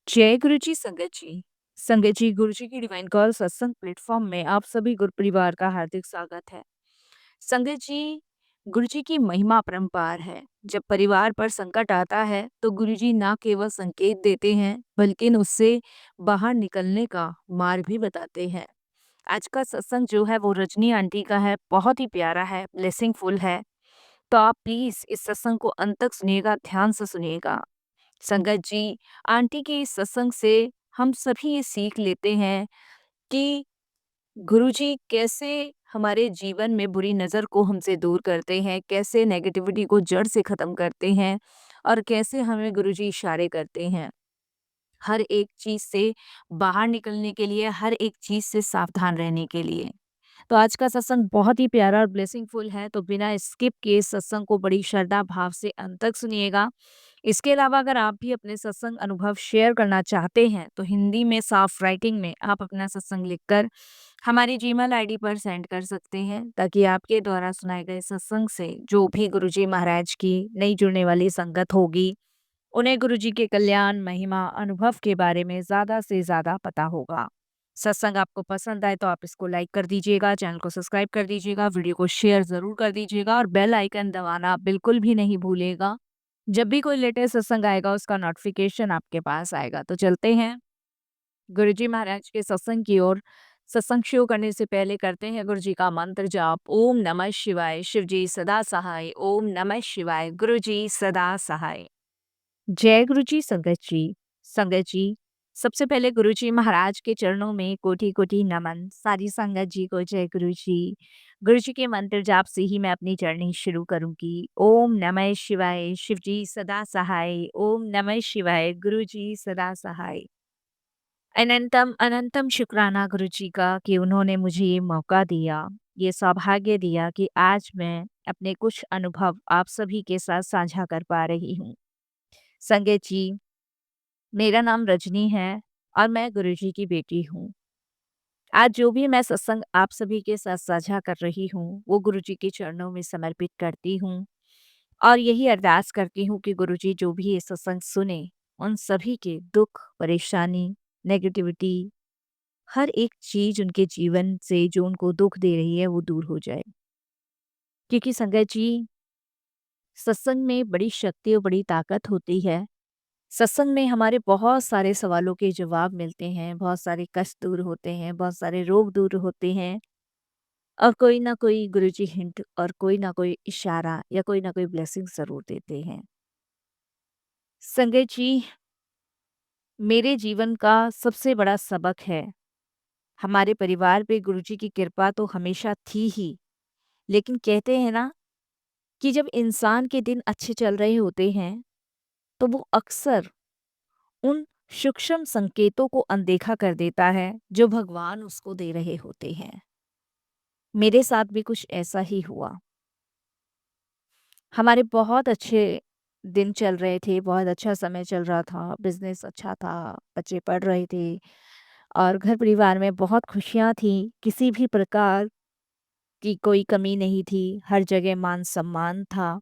जय गुरु जी, संगत जी। संगत जी, गुरु जी की डिवाइन कॉल सत्संग प्लेटफॉर्म में आप सभी गुरु परिवार का हार्दिक स्वागत है। संगत जी, गुरु जी की महिमा अपरंपार है। जब परिवार पर संकट आता है तो गुरु जी ना केवल संकेत देते हैं बल्कि उससे बाहर निकलने का मार्ग भी बताते हैं। आज का सत्संग जो है वो रजनी आंटी का है, बहुत ही प्यारा है, ब्लेसिंगफुल है। तो आप प्लीज इस सत्संग को अंत तक सुनिएगा, ध्यान से सुनिएगा। संगत जी, आंटी के इस सत्संग से हम सभी ये सीख लेते हैं कि गुरुजी कैसे हमारे जीवन में बुरी नज़र को हमसे दूर करते हैं, कैसे नेगेटिविटी को जड़ से ख़त्म करते हैं और कैसे हमें गुरुजी इशारे करते हैं हर एक चीज़ से बाहर निकलने के लिए, हर एक चीज़ से सावधान रहने के लिए। तो आज का सत्संग बहुत ही प्यारा और ब्लेसिंगफुल है, तो बिना स्किप किए इस सत्संग को बड़ी श्रद्धा भाव से अंत तक सुनिएगा। इसके अलावा अगर आप भी अपने सत्संग अनुभव शेयर करना चाहते हैं तो हिंदी में साफ राइटिंग में आप अपना सत्संग लिखकर हमारी जीमेल आईडी पर सेंड कर सकते हैं, ताकि आपके द्वारा सुनाए गए सत्संग से जो भी गुरुजी महाराज की नई जुड़ने वाली संगत होगी उन्हें गुरुजी के कल्याण, महिमा, अनुभव के बारे में ज़्यादा से ज़्यादा पता होगा। सत्संग आपको पसंद आए तो आप इसको लाइक कर दीजिएगा, चैनल को सब्सक्राइब कर दीजिएगा, वीडियो को शेयर ज़रूर कर दीजिएगा और बेल आइकन दबाना बिल्कुल भी नहीं भूलिएगा। जब भी कोई लेटेस्ट सत्संग आएगा उसका नोटिफिकेशन आपके पास आएगा। तो चलते हैं गुरुजी महाराज के सत्संग की ओर। सत्संग शुरू करने से पहले करते हैं गुरुजी का मंत्र जाप। ओम नमः शिवाय, शिव जी सदा सहाय। ओम नमः शिवाय, गुरु जी सदा सहाय। जय गुरु जी, संगत जी। संगत जी, सबसे पहले गुरु जी महाराज के चरणों में कोटि कोटि नमन। सारी संगत जी को जय गुरु जी। गुरु जी के मंत्र जाप से ही मैं अपनी जर्नी शुरू करूंगी। ओम नमः शिवाय, शिव जी सदा सहाय। ओम नमः शिवाय, गुरु जी सदा सहाय। अनंतम अनंतम शुक्राना गुरु जी का कि उन्होंने मुझे ये मौका दिया, ये सौभाग्य दिया कि आज मैं अपने कुछ अनुभव आप सभी के साथ साझा कर पा रही हूँ। संगत जी, मेरा नाम रजनी है और मैं गुरुजी की बेटी हूँ। आज जो भी मैं सत्संग आप सभी के साथ साझा कर रही हूँ, वो गुरुजी के चरणों में समर्पित करती हूँ और यही अरदास करती हूँ कि गुरुजी जो भी ये सत्संग सुने, उन सभी के दुख, परेशानी, नेगेटिविटी, हर एक चीज़ उनके जीवन से जो उनको दुख दे रही है, वो दूर हो जाए। क्योंकि संगत जी, सत्संग में बड़ी शक्ति और बड़ी ताकत होती है। सत्संग में हमारे बहुत सारे सवालों के जवाब मिलते हैं, बहुत सारे कष्ट दूर होते हैं, बहुत सारे रोग दूर होते हैं और कोई ना कोई गुरुजी हिंट और कोई ना कोई इशारा या कोई ना कोई ब्लेसिंग ज़रूर देते हैं। संगत जी, मेरे जीवन का सबसे बड़ा सबक है, हमारे परिवार पे गुरुजी की कृपा तो हमेशा थी ही, लेकिन कहते हैं ना कि जब इंसान के दिन अच्छे चल रहे होते हैं, तो वो अक्सर उन सूक्ष्म संकेतों को अनदेखा कर देता है जो भगवान उसको दे रहे होते हैं। मेरे साथ भी कुछ ऐसा ही हुआ। हमारे बहुत अच्छे दिन चल रहे थे, बहुत अच्छा समय चल रहा था, बिजनेस अच्छा था, बच्चे पढ़ रहे थे और घर परिवार में बहुत खुशियां थी। किसी भी प्रकार की कोई कमी नहीं थी, हर जगह मान सम्मान था।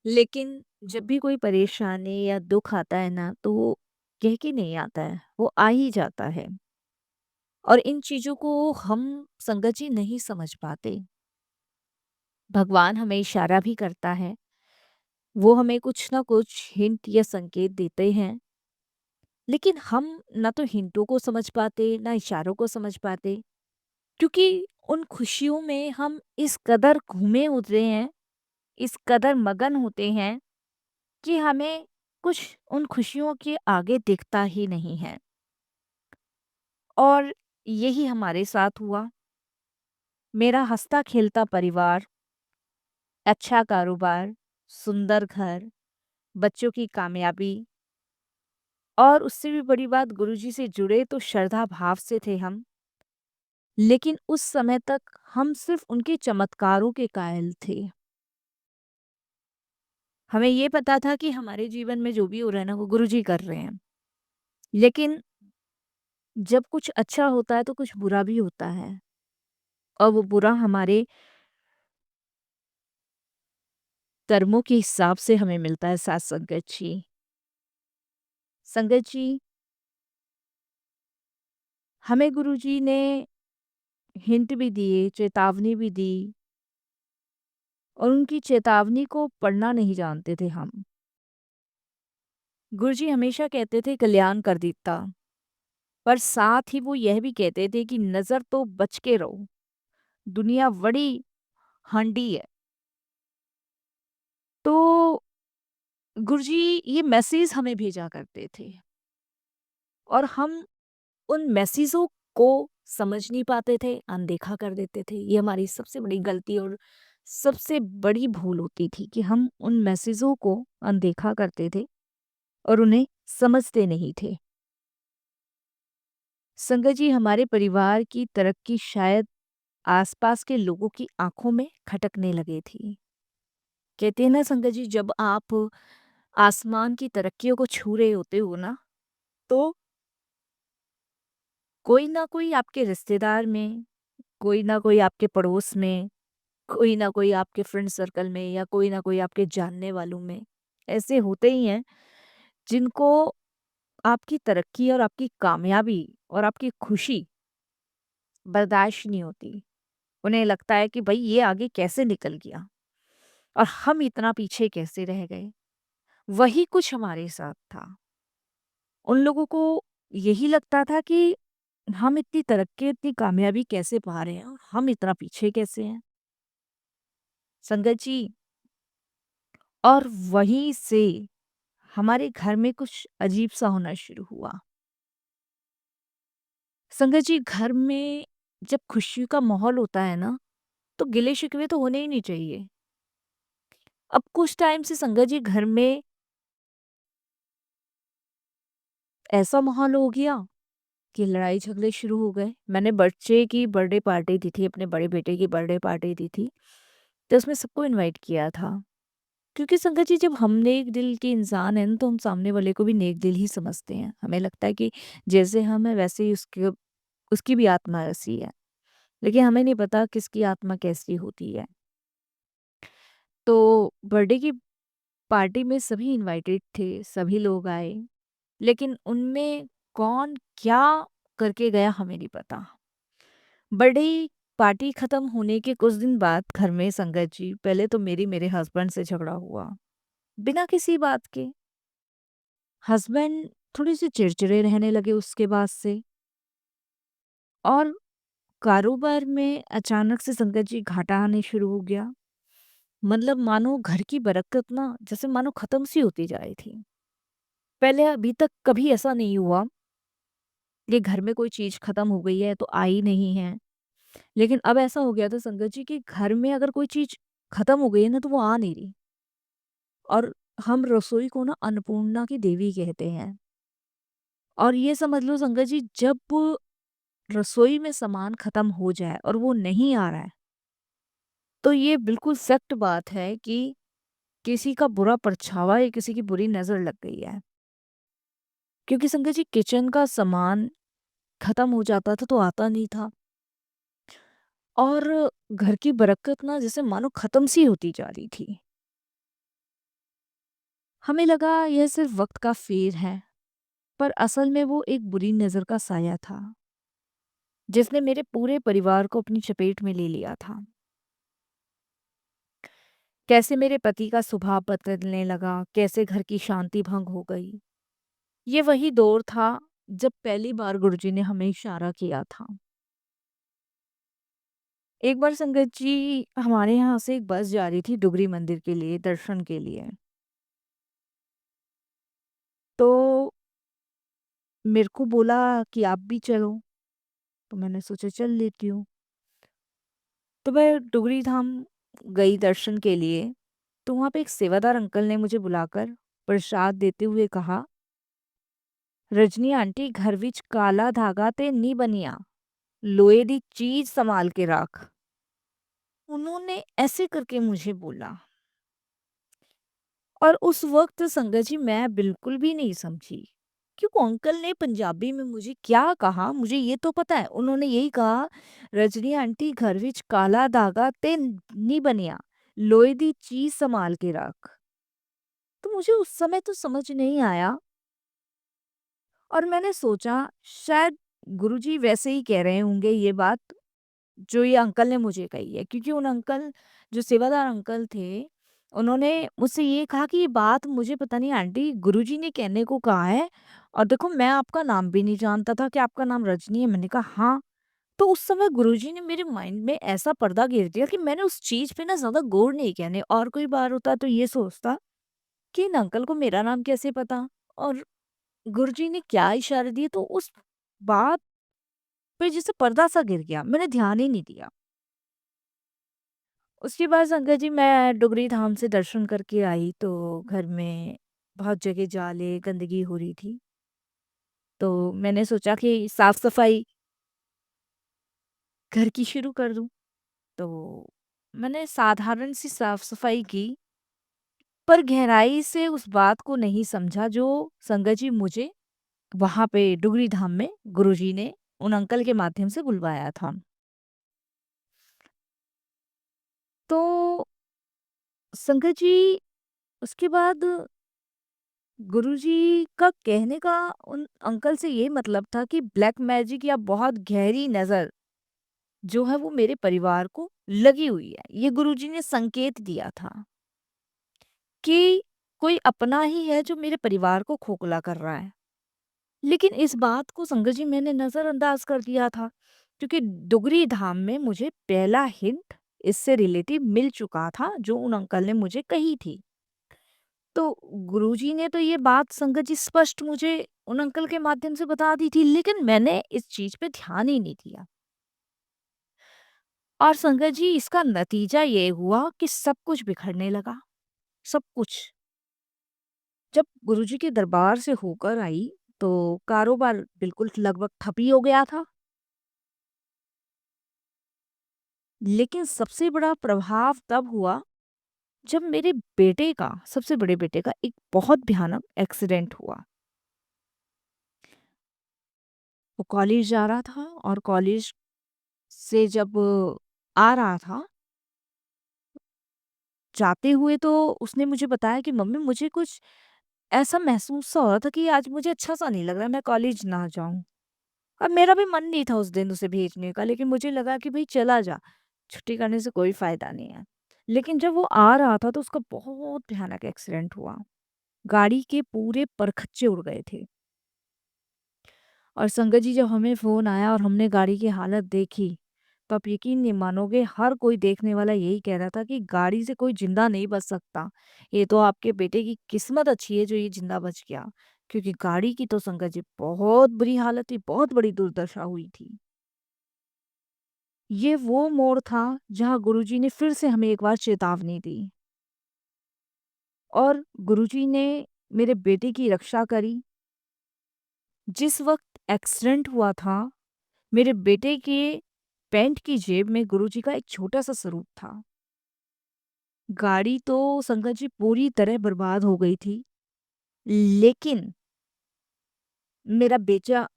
लेकिन जब भी कोई परेशानी या दुख आता है ना, तो वो कह के नहीं आता है, वो आ ही जाता है। और इन चीज़ों को हम संगत जी नहीं समझ पाते। भगवान हमें इशारा भी करता है, वो हमें कुछ ना कुछ हिंट या संकेत देते हैं, लेकिन हम ना तो हिंटों को समझ पाते, ना इशारों को समझ पाते, क्योंकि उन खुशियों में हम इस कदर घूमे उतरे हैं, इस कदर मगन होते हैं कि हमें कुछ उन खुशियों के आगे दिखता ही नहीं है। और यही हमारे साथ हुआ। मेरा हँसता खेलता परिवार, अच्छा कारोबार, सुंदर घर, बच्चों की कामयाबी और उससे भी बड़ी बात, गुरुजी से जुड़े तो श्रद्धा भाव से थे हम, लेकिन उस समय तक हम सिर्फ उनके चमत्कारों के कायल थे। हमें ये पता था कि हमारे जीवन में जो भी हो रहा है ना, वो गुरुजी कर रहे हैं। लेकिन जब कुछ अच्छा होता है तो कुछ बुरा भी होता है और वो बुरा हमारे कर्मों के हिसाब से हमें मिलता है। साथ संगत जी, संगत जी, हमें गुरुजी ने हिंट भी दिए, चेतावनी भी दी और उनकी चेतावनी को पढ़ना नहीं जानते थे हम। गुरुजी हमेशा कहते थे कल्याण कर दीता, पर साथ ही वो यह भी कहते थे कि नज़र तो बच के रहो, दुनिया बड़ी हंडी है। तो गुरुजी ये मैसेज हमें भेजा करते थे और हम उन मैसेजों को समझ नहीं पाते थे, अनदेखा कर देते थे। ये हमारी सबसे बड़ी गलती और सबसे बड़ी भूल होती थी कि हम उन मैसेजों को अनदेखा करते थे और उन्हें समझते नहीं थे। संगत जी, हमारे परिवार की तरक्की शायद आसपास के लोगों की आंखों में खटकने लगे थी। कहते हैं ना संगत जी, जब आप आसमान की तरक्कियों को छू रहे होते हो ना, तो कोई ना कोई आपके रिश्तेदार में, कोई ना कोई आपके पड़ोस में, कोई ना कोई आपके फ्रेंड सर्कल में या कोई ना कोई आपके जानने वालों में ऐसे होते ही हैं जिनको आपकी तरक्की और आपकी कामयाबी और आपकी खुशी बर्दाश्त नहीं होती। उन्हें लगता है कि भाई ये आगे कैसे निकल गया और हम इतना पीछे कैसे रह गए। वही कुछ हमारे साथ था। उन लोगों को यही लगता था कि हम इतनी तरक्की इतनी कामयाबी कैसे पा रहे हैं और हम इतना पीछे कैसे हैं। संगत जी, और वहीं से हमारे घर में कुछ अजीब सा होना शुरू हुआ। संगत जी, घर में जब खुशी का माहौल होता है ना, तो गिले शिकवे तो होने ही नहीं चाहिए। अब कुछ टाइम से संगत जी घर में ऐसा माहौल हो गया कि लड़ाई झगड़े शुरू हो गए। मैंने बच्चे की बर्थडे पार्टी दी थी, अपने बड़े बेटे की बर्थडे पार्टी दी थी, तो उसमें सबको इनवाइट किया था। क्योंकि संगत जी, जब हम नेक दिल के इंसान हैं ना, तो हम सामने वाले को भी नेक दिल ही समझते हैं। हमें लगता है कि जैसे हम हैं वैसे ही उसके उसकी भी आत्मा ऐसी है। लेकिन हमें नहीं पता किसकी आत्मा कैसी होती है। तो बर्थडे की पार्टी में सभी इनवाइटेड थे, सभी लोग आए, लेकिन उनमें कौन क्या करके गया हमें नहीं पता। बर्थडे पार्टी खत्म होने के कुछ दिन बाद घर में संगत जी पहले तो मेरे हस्बैंड से झगड़ा हुआ, बिना किसी बात के। हस्बैंड थोड़ी सी चिड़चिड़े रहने लगे उसके बाद से, और कारोबार में अचानक से संगत जी घाटा आने शुरू हो गया। मतलब मानो घर की बरकत ना जैसे मानो खत्म सी होती जा रही थी। पहले अभी तक कभी ऐसा नहीं हुआ कि घर में कोई चीज खत्म हो गई है तो आई नहीं है, लेकिन अब ऐसा हो गया था संगत जी कि घर में अगर कोई चीज खत्म हो गई है ना, तो वो आ नहीं रही। और हम रसोई को ना अन्नपूर्णा की देवी कहते हैं। और ये समझ लो संगत जी, जब रसोई में सामान खत्म हो जाए और वो नहीं आ रहा है, तो ये बिल्कुल सख्त बात है कि किसी का बुरा परछावा या किसी की बुरी नज़र लग गई है। क्योंकि संगत जी, किचन का सामान खत्म हो जाता था तो आता नहीं था, और घर की बरकत ना जैसे मानो खत्म सी होती जा रही थी। हमें लगा यह सिर्फ वक्त का फेर है, पर असल में वो एक बुरी नज़र का साया था जिसने मेरे पूरे परिवार को अपनी चपेट में ले लिया था। कैसे मेरे पति का स्वभाव बदलने लगा, कैसे घर की शांति भंग हो गई। ये वही दौर था जब पहली बार गुरुजी ने हमें इशारा किया था। एक बार संगत जी हमारे यहाँ से एक बस जा रही थी डुगरी मंदिर के लिए, दर्शन के लिए। तो मेरे को बोला कि आप भी चलो, तो मैंने सोचा चल लेती हूँ। तो मैं डुगरी धाम गई दर्शन के लिए। तो वहाँ पे एक सेवादार अंकल ने मुझे बुलाकर प्रसाद देते हुए कहा, रजनी आंटी, घर विच काला धागा ते नी बनिया, लोहे दी चीज संभाल के रख। उन्होंने ऐसे करके मुझे बोला। और उस वक्त संगत जी मैं बिल्कुल भी नहीं समझी क्यों अंकल ने पंजाबी में मुझे क्या कहा। मुझे ये तो पता है उन्होंने यही कहा, रजनी आंटी घर विच काला धागा ते नहीं बनिया, लोहे दी चीज संभाल के रख। तो मुझे उस समय तो समझ नहीं आया, और मैंने सोचा शायद गुरुजी वैसे ही कह रहे होंगे ये बात जो ये अंकल ने मुझे कही है, क्योंकि उन अंकल जो सेवादार अंकल थे, उन्होंने मुझसे ये कहा कि ये बात मुझे पता नहीं आंटी गुरुजी ने कहने को कहा है, और देखो मैं आपका नाम भी नहीं जानता था कि आपका नाम रजनी है। मैंने कहा हाँ। तो उस समय गुरुजी ने मेरे माइंड में ऐसा पर्दा घेर दिया कि मैंने उस चीज़ पे ना ज़्यादा गौर नहीं किया। नहीं और कोई बार होता तो ये सोचता कि इन अंकल को मेरा नाम कैसे पता, और गुरुजी ने क्या इशारे दिए, तो उस बात पे जैसे पर्दा सा गिर गया, मैंने ध्यान ही नहीं दिया। उसके बाद संगत जी मैं डुगरी धाम से दर्शन करके आई तो घर में बहुत जगह जाले गंदगी हो रही थी। तो मैंने सोचा कि साफ-सफाई घर की शुरू कर दूँ। तो मैंने साधारण सी साफ-सफाई की, पर गहराई से उस बात को नहीं समझा जो संगत जी मुझे वहाँ पे डुगरी धाम में गुरुजी ने उन अंकल के माध्यम से बुलवाया था। तो संगत जी उसके बाद गुरुजी का कहने का उन अंकल से ये मतलब था कि ब्लैक मैजिक या बहुत गहरी नज़र जो है वो मेरे परिवार को लगी हुई है। ये गुरुजी ने संकेत दिया था कि कोई अपना ही है जो मेरे परिवार को खोखला कर रहा है। लेकिन इस बात को संगत जी मैंने नज़रअंदाज कर दिया था, क्योंकि डुगरी धाम में मुझे पहला हिंट इससे रिलेटिव मिल चुका था जो उन अंकल ने मुझे कही थी। तो गुरुजी ने तो ये बात संगत जी स्पष्ट मुझे उन अंकल के माध्यम से बता दी थी, लेकिन मैंने इस चीज़ पे ध्यान ही नहीं दिया। और संगत जी इसका नतीजा ये हुआ कि सब कुछ बिखरने लगा, सब कुछ। जब गुरुजी के दरबार से होकर आई, तो कारोबार बिल्कुल लगभग ठप ही हो गया था। लेकिन सबसे बड़ा प्रभाव तब हुआ जब मेरे बेटे का, सबसे बड़े बेटे का एक बहुत भयानक एक्सीडेंट हुआ। वो कॉलेज जा रहा था और कॉलेज से जब आ रहा था, जाते हुए तो उसने मुझे बताया कि मम्मी मुझे कुछ ऐसा महसूस सा हो रहा था कि आज मुझे अच्छा सा नहीं लग रहा, मैं कॉलेज ना जाऊँ। अब मेरा भी मन नहीं था उस दिन उसे भेजने का, लेकिन मुझे लगा कि भई चला जा, छुट्टी करने से कोई फ़ायदा नहीं है। लेकिन जब वो आ रहा था तो उसका बहुत भयानक एक्सीडेंट हुआ। गाड़ी के पूरे परखच्चे उड़ गए थे। और संगत जी जब हमें फ़ोन आया और हमने गाड़ी की हालत देखी, तो आप यकीन नहीं मानोगे, हर कोई देखने वाला यही कह रहा था कि गाड़ी से कोई ज़िंदा नहीं बच सकता। ये तो आपके बेटे की किस्मत अच्छी है जो ये ज़िंदा बच गया। क्योंकि गाड़ी की तो संगत जी बहुत बुरी हालत थी, बहुत बड़ी दुर्दशा हुई थी। ये वो मोड़ था जहाँ गुरुजी ने फिर से हमें एक बार चेतावनी दी, और गुरुजी ने मेरे बेटे की रक्षा करी। जिस वक़्त एक्सीडेंट हुआ था, मेरे बेटे के पैंट की जेब में गुरुजी का एक छोटा-सा स्वरूप था। गाड़ी तो संगत जी पूरी तरह बर्बाद हो गई थी, लेकिन मेरा बेटा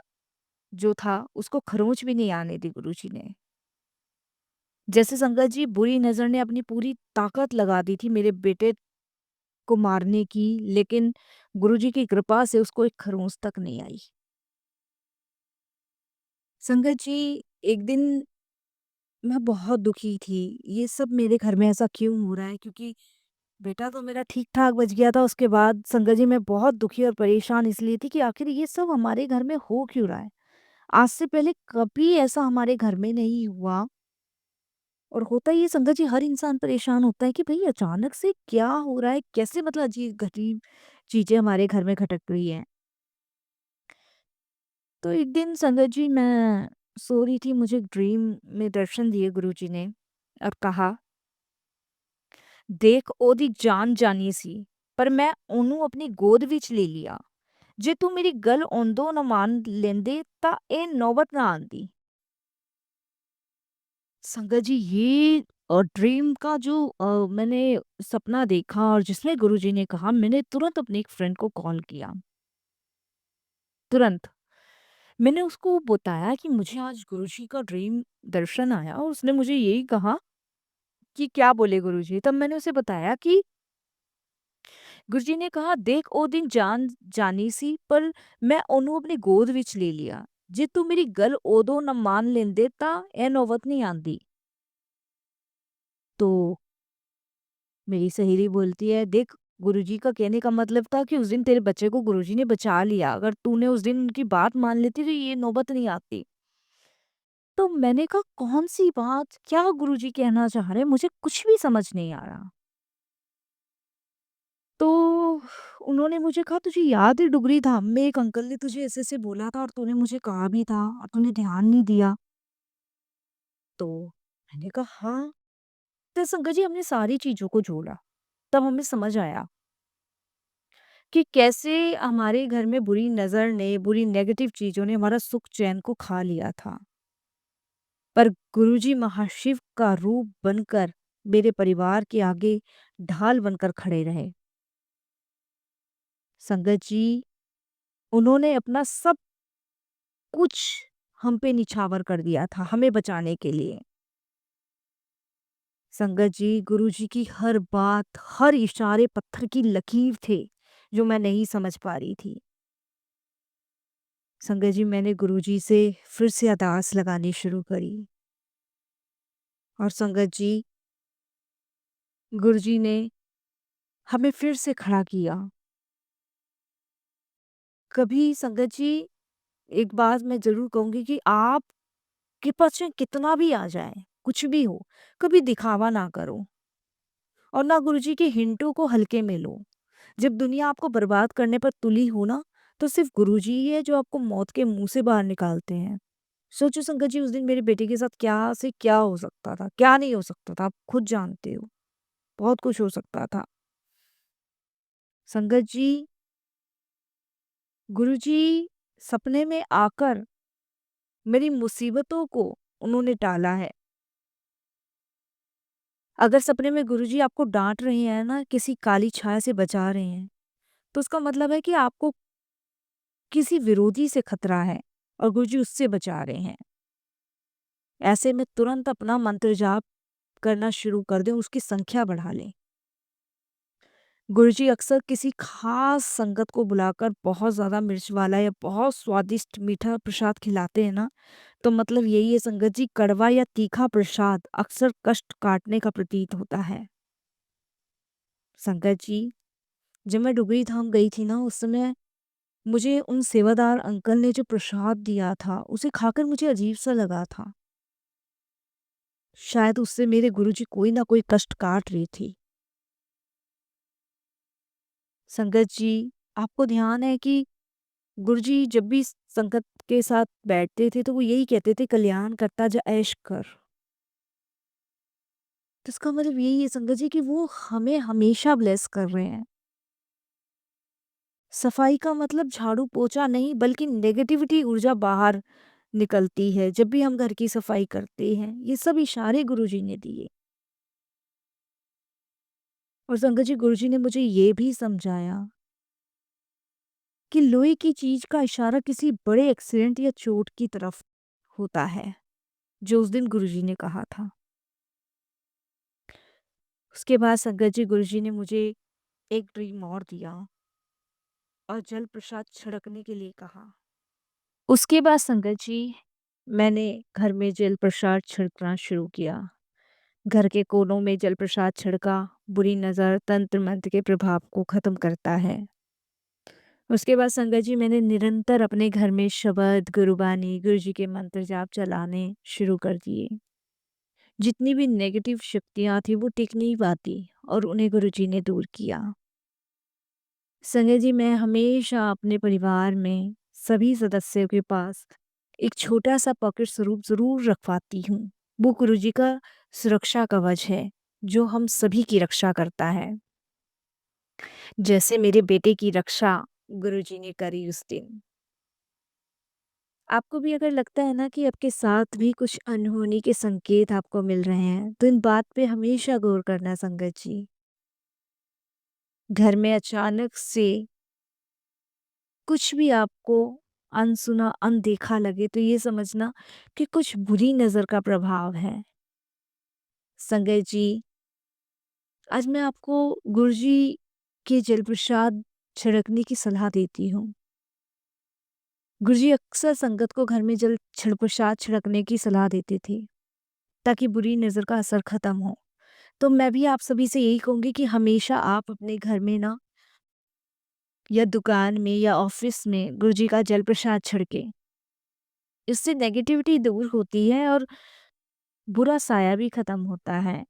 जो था उसको खरोंच भी नहीं आने दी गुरुजी ने। जैसे संगत जी बुरी नज़र ने अपनी पूरी ताकत लगा दी थी मेरे बेटे को मारने की, लेकिन गुरुजी की कृपा से उसको एक खरोंच तक नहीं आई। संगत जी एक दिन मैं बहुत दुखी थी, ये सब मेरे घर में ऐसा क्यों हो रहा है? क्योंकि बेटा तो मेरा ठीक-ठाक बच गया था, उसके बाद संगत जी मैं बहुत दुखी और परेशान इसलिए थी कि आखिर ये सब हमारे घर में हो क्यों रहा है? आज से पहले कभी ऐसा हमारे घर में नहीं हुआ। और होता ये संगत जी, हर इंसान परेशान होता है कि भई अचानक से क्या हो रहा है? कैसे मतलब अजीब-गरीब चीज़ें हमारे घर में खटक रही हैं। तो एक दिन संगत जी मैं सो रही थी, मुझे ड्रीम में दर्शन दिए गुरुजी ने और कहा, "देख ओदी जान जानी सी, पर मैं ਉਹਨੂੰ ਆਪਣੀ ਗੋਦ ਵਿੱਚ ਲੈ ਲਿਆ। ਜੇ ਤੂੰ ਮੇਰੀ ਗੱਲ ਉਦੋਂ ਨਾ ਮੰਨ ਲੈਂਦੇ ਤਾਂ ਇਹ ਨੌਬਤ ना आती।" संगत जी ये ड्रीम का जो मैंने सपना देखा और जिसमें गुरुजी ने कहा, मैंने तुरंत अपने एक फ्रेंड को कॉल किया। तुरंत मैंने उसको बताया कि मुझे आज गुरुजी का ड्रीम दर्शन आया, और उसने मुझे यही कहा कि क्या बोले गुरुजी? तब मैंने उसे बताया कि गुरुजी ने कहा, देख ओ दिन जान जानी सी, पर मैं ਉਹਨੂੰ अपनी गोद विच ले लिया। जे तू मेरी गल उदों ना मान लेंदे तां एह नौबत नहीं आंदी। तो मेरी सहेली बोलती है, देख गुरुजी का कहने का मतलब था कि उस दिन तेरे बच्चे को गुरुजी ने बचा लिया, अगर तूने उस दिन उनकी बात मान लेती तो ये नौबत नहीं आती। तो मैंने कहा कौन सी बात, क्या गुरुजी कहना चाह रहे हैं, मुझे कुछ भी समझ नहीं आ रहा। तो उन्होंने मुझे कहा तुझे याद है डुगरी धाम में एक अंकल ने तुझे ऐसे ऐसे बोला था और तूने मुझे कहा भी था और तूने ध्यान नहीं दिया। तो मैंने कहा हाँ। तो शंकर जी हमने सारी चीजों को जोड़ा, तब हमें समझ आया कि कैसे हमारे घर में बुरी नजर ने, बुरी नेगेटिव चीजों ने हमारा सुख चैन को खा लिया था। पर गुरुजी महाशिव का रूप बनकर मेरे परिवार के आगे ढाल बनकर खड़े रहे। संगत जी उन्होंने अपना सब कुछ हम पे निछावर कर दिया था हमें बचाने के लिए। संगत जी गुरुजी की हर बात, हर इशारे पत्थर की लकीर थे जो मैं नहीं समझ पा रही थी। संगत जी मैंने गुरुजी से फिर से अरदास लगानी शुरू करी और संगत जी गुरुजी ने हमें फिर से खड़ा किया। कभी संगत जी एक बात मैं ज़रूर कहूँगी कि आपके पास चाहे कितना भी आ जाए, कुछ भी हो, कभी दिखावा ना करो और ना गुरुजी के हिंटों को हल्के में लो। जब दुनिया आपको बर्बाद करने पर तुली हो ना, तो सिर्फ गुरुजी ही है जो आपको मौत के मुँह से बाहर निकालते हैं। सोचो संगत जी उस दिन मेरे बेटे के साथ क्या से क्या हो सकता था, क्या नहीं हो सकता था, आप खुद जानते हो। बहुत कुछ हो सकता था। संगत जी गुरुजी सपने में आकर मेरी मुसीबतों को उन्होंने टाला है। अगर सपने में गुरुजी आपको डाँट रहे हैं ना, किसी काली छाया से बचा रहे हैं, तो उसका मतलब है कि आपको किसी विरोधी से खतरा है और गुरुजी उससे बचा रहे हैं। ऐसे में तुरंत अपना मंत्र जाप करना शुरू कर दें, उसकी संख्या बढ़ा लें। गुरुजी अक्सर किसी खास संगत को बुलाकर बहुत ज़्यादा मिर्च वाला या बहुत स्वादिष्ट मीठा प्रसाद खिलाते हैं ना, तो मतलब यही है संगत जी, कड़वा या तीखा प्रसाद अक्सर कष्ट काटने का प्रतीत होता है। संगत जी जब मैं डुगरी धाम गई थी ना, उस समय मुझे उन सेवादार अंकल ने जो प्रसाद दिया था उसे खाकर मुझे अजीब सा लगा था। शायद उससे मेरे गुरुजी कोई ना कोई कष्ट काट रही थी। संगत जी आपको ध्यान है कि गुरुजी जब भी संगत के साथ बैठते थे तो वो यही कहते थे, कल्याण करता जा ऐश कर। तो इसका मतलब यही है संगत जी कि वो हमें हमेशा ब्लेस कर रहे हैं। सफाई का मतलब झाड़ू पोछा नहीं, बल्कि नेगेटिविटी ऊर्जा बाहर निकलती है जब भी हम घर की सफाई करते हैं। ये सब इशारे गुरुजी ने दिए। और संगत जी गुरुजी ने मुझे ये भी समझाया कि लोहे की चीज का इशारा किसी बड़े एक्सीडेंट या चोट की तरफ होता है, जो उस दिन गुरुजी ने कहा था। उसके बाद संगत जी गुरुजी ने मुझे एक ड्रीम और दिया और जल प्रसाद छिड़कने के लिए कहा। उसके बाद संगत जी मैंने घर में जल प्रसाद छिड़कना शुरू किया। घर के कोनों में जल प्रसाद छिड़का, बुरी नज़र, तंत्र मंत्र के प्रभाव को खत्म करता है। उसके बाद संगत जी मैंने निरंतर अपने घर में शबद, गुरुबानी, गुरुजी के मंत्र जाप चलाने शुरू कर दिए। जितनी भी नेगेटिव शक्तियाँ थी वो टिक नहीं पाती और उन्हें गुरुजी ने दूर किया। संजय जी मैं हमेशा अपने परिवार में सभी सदस्यों के पास एक छोटा सा पॉकेट स्वरूप ज़रूर रखवाती हूँ। वो गुरुजी का सुरक्षा कवच है जो हम सभी की रक्षा करता है। जैसे मेरे बेटे की रक्षा गुरुजी ने करी उस दिन। आपको भी अगर लगता है ना कि आपके साथ भी कुछ अनहोनी के संकेत आपको मिल रहे हैं, तो इन बात पे हमेशा गौर करना संगत जी। घर में अचानक से कुछ भी आपको अनसुना, अनदेखा लगे तो ये समझना कि कुछ बुरी नज़र का प्रभाव है। संगत जी, आज मैं आपको गुरुजी के जल प्रसाद छिड़कने की सलाह देती हूँ। गुरुजी अक्सर संगत को घर में जल प्रसाद छिड़कने की सलाह देते थे ताकि बुरी नज़र का असर खत्म हो। तो मैं भी आप सभी से यही कहूँगी कि हमेशा आप अपने घर में ना या दुकान में या ऑफिस में गुरुजी का जल प्रसाद छिड़कें। इससे नेगेटिविटी दूर होती है और बुरा साया भी खत्म होता है।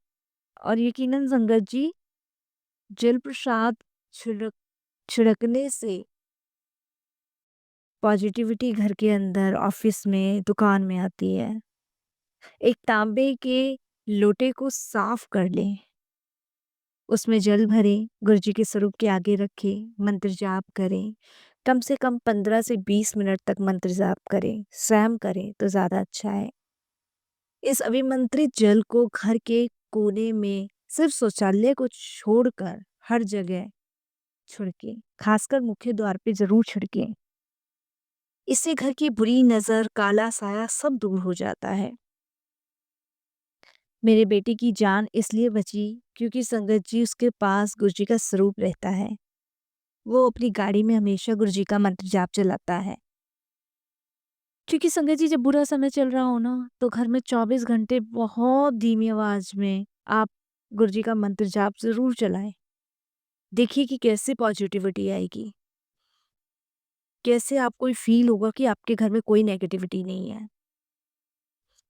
और यकीनन संगत जी, जल प्रसाद छिड़कने से पॉजिटिविटी घर के अंदर, ऑफिस में, दुकान में आती है। एक तांबे के लोटे को साफ कर लें, उसमें जल भरें, गुरुजी के स्वरूप के आगे रखें, मंत्र जाप करें। कम से कम 15 से 20 मिनट तक मंत्र जाप करें, स्वयं करें तो ज़्यादा अच्छा है। इस अभिमंत्रित जल को घर के कोने में सिर्फ शौचालय को छोड़कर हर जगह छिड़कें, खासकर मुख्य द्वार पे ज़रूर छिड़कें। इससे घर की बुरी नज़र, काला साया सब दूर हो जाता है। मेरे बेटे की जान इसलिए बची क्योंकि संगत जी उसके पास गुरुजी का स्वरूप रहता है। वो अपनी गाड़ी में हमेशा गुरुजी का मंत्र जाप चलाता है। क्योंकि संगत जी, जब बुरा समय चल रहा हो ना, तो घर में 24 घंटे बहुत धीमी आवाज़ में आप गुरुजी का मंत्र जाप ज़रूर चलाएँ। देखिए कि कैसे पॉजिटिविटी आएगी, कैसे आपको ये फ़ील होगा कि आपके घर में कोई नेगेटिविटी नहीं है।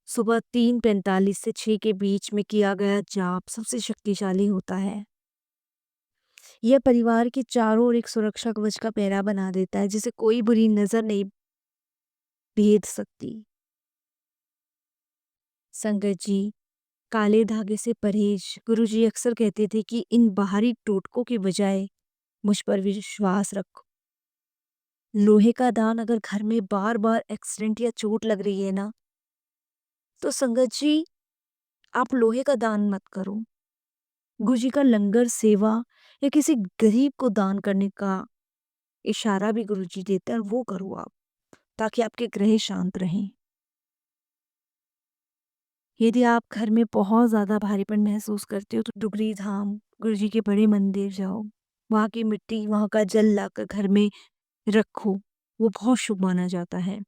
सुबह 3:45 से 6 के बीच में किया गया जाप सबसे शक्तिशाली होता है। यह परिवार के चारों ओर एक सुरक्षा कवच का पहरा बना देता है, जिसे कोई बुरी नज़र नहीं भेद सकती। संगत जी, काले धागे से परहेज। गुरुजी अक्सर कहते थे कि इन बाहरी टोटकों के बजाय मुझ पर विश्वास रखो। लोहे का दान, अगर घर में बार बार एक्सीडेंट या चोट लग रही है ना, तो संगत जी, आप लोहे का दान मत करो। गुरुजी का लंगर, सेवा या किसी गरीब को दान करने का इशारा भी गुरुजी देते हैं, और वो करो आप, ताकि आपके ग्रह शांत रहें। यदि आप घर में बहुत ज़्यादा भारीपन महसूस करते हो तो डुगरी धाम, गुरुजी के बड़े मंदिर जाओ। वहाँ की मिट्टी, वहाँ का जल लाकर घर में रखो, वो बहुत शुभ माना जाता है।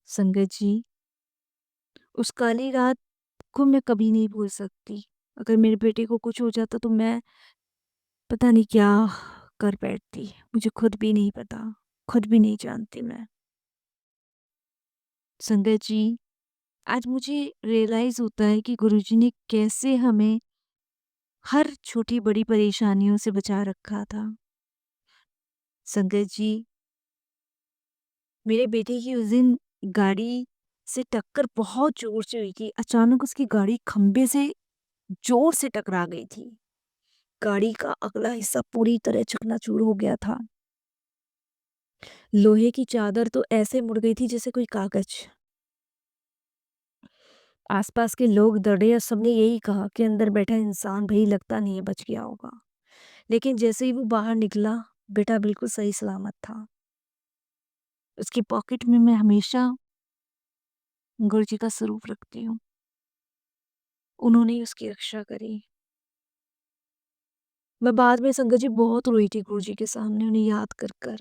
संगत जी, उस काली रात को मैं कभी नहीं भूल सकती। अगर मेरे बेटे को कुछ हो जाता तो मैं पता नहीं क्या कर बैठती। मुझे खुद भी नहीं पता, खुद भी नहीं जानती मैं। संगत जी, आज मुझे रियलाइज़ होता है कि गुरुजी ने कैसे हमें हर छोटी-बड़ी परेशानियों से बचा रखा था। संगत जी, मेरे बेटे की उस दिन गाड़ी से टक्कर बहुत ज़ोर से हुई थी। अचानक उसकी गाड़ी खंबे से ज़ोर से टकरा गई थी। गाड़ी का अगला हिस्सा पूरी तरह चकनाचूर हो गया था। लोहे की चादर तो ऐसे मुड़ गई थी जैसे कोई कागज़। आसपास के लोग डरे और सबने यही कहा कि अंदर बैठा इंसान भई लगता नहीं है बच गया होगा। लेकिन जैसे ही वो बाहर निकला, बेटा बिल्कुल सही सलामत था। उसकी पॉकेट में मैं हमेशा गुरुजी का स्वरूप रखती हूँ। उन्होंने ही उसकी रक्षा करी। मैं बाद में संगत जी बहुत रोई थी गुरुजी के सामने उन्हें याद कर कर।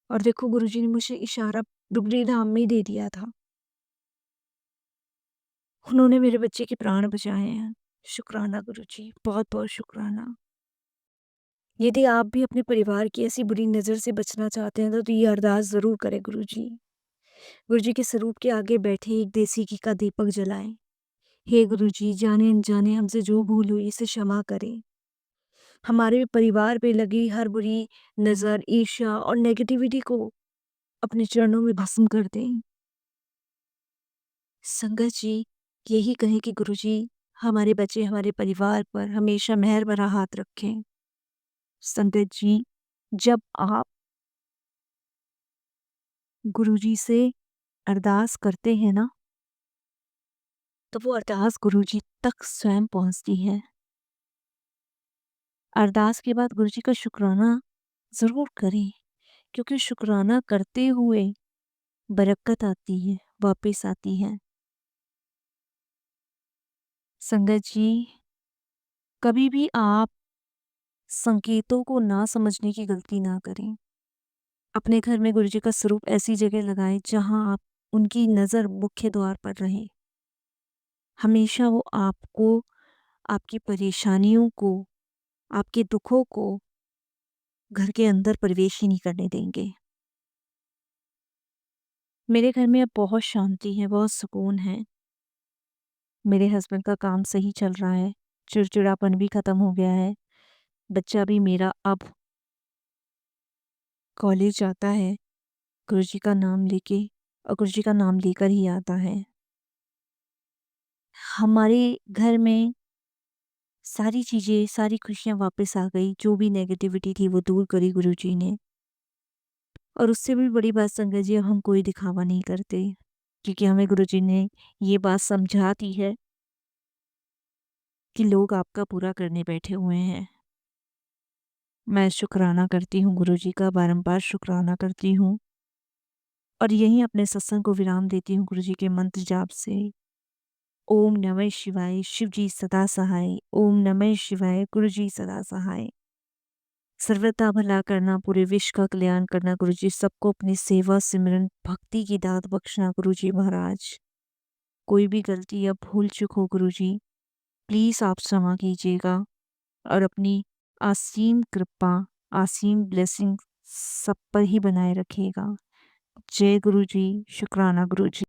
और देखो, गुरुजी ने मुझे इशारा डुगरी धाम में ही दे दिया था। उन्होंने मेरे बच्चे के प्राण बचाए हैं। शुक्राना गुरुजी, बहुत-बहुत शुक्राना। यदि आप भी अपने परिवार की ऐसी बुरी नज़र से बचना चाहते हैं तो ये अरदास ज़रूर करें गुरुजी। गुरुजी के स्वरूप के आगे बैठे एक देसी घी का दीपक जलाएं। हे गुरुजी, जाने अनजाने हमसे जो भूल हुई इसे क्षमा करें। हमारे परिवार पे लगी हर बुरी नज़र, ईर्ष्या और नेगेटिविटी को अपने चरणों में भस्म कर दें। संगत जी, यही कहें कि गुरुजी हमारे बच्चे, हमारे परिवार पर हमेशा मेहर भरा हाथ रखें। संगत जी, जब आप गुरुजी से अरदास करते हैं ना, तो वो अरदास गुरुजी तक स्वयं पहुंचती है। अरदास के बाद गुरुजी का शुक्राना ज़रूर करें, क्योंकि शुक्राना करते हुए बरकत आती है, वापस आती है। संगत जी, कभी भी आप संकेतों को ना समझने की गलती ना करें। अपने घर में गुरुजी का स्वरूप ऐसी जगह लगाएँ जहाँ आप उनकी नज़र मुख्य द्वार पर रहे। हमेशा वो आपको, आपकी परेशानियों को, आपके दुखों को घर के अंदर प्रवेश ही नहीं करने देंगे। मेरे घर में अब बहुत शांति है, बहुत सुकून है। मेरे हस्बैंड का काम सही चल रहा है, चिड़चिड़ापन भी खत्म हो गया है। बच्चा भी मेरा अब कॉलेज जाता है गुरुजी का नाम लेके, और गुरुजी का नाम लेकर ही आता है। हमारे घर में सारी चीज़ें, सारी खुशियाँ वापस आ गई, जो भी नेगेटिविटी थी वो दूर करी गुरुजी ने। और उससे भी बड़ी बात संगत जी, अब हम कोई दिखावा नहीं करते, क्योंकि हमें गुरुजी ने ये बात समझा दी है कि लोग आपका पूरा करने बैठे हुए हैं। मैं शुक्राना करती हूँ गुरुजी का, बारंबार शुक्राना करती हूँ, और यहीं अपने सत्संग को विराम देती हूँ गुरुजी के मंत्र जाप से। ओम नमः शिवाय, शिव जी सदा सहाय। ओम नमः शिवाय, गुरुजी सदा सहाय। सर्वथा भला करना, पूरे विश्व का कल्याण करना गुरुजी, सबको अपनी सेवा सिमरन भक्ति की दात बख्शना गुरुजी महाराज। कोई भी गलती या भूल चूक हो गुरुजी, प्लीज़ आप क्षमा कीजिएगा, और अपनी असीम कृपा, असीम ब्लेसिंग सब पर ही बनाए रखिएगा। जय गुरुजी, शुक्राना गुरुजी।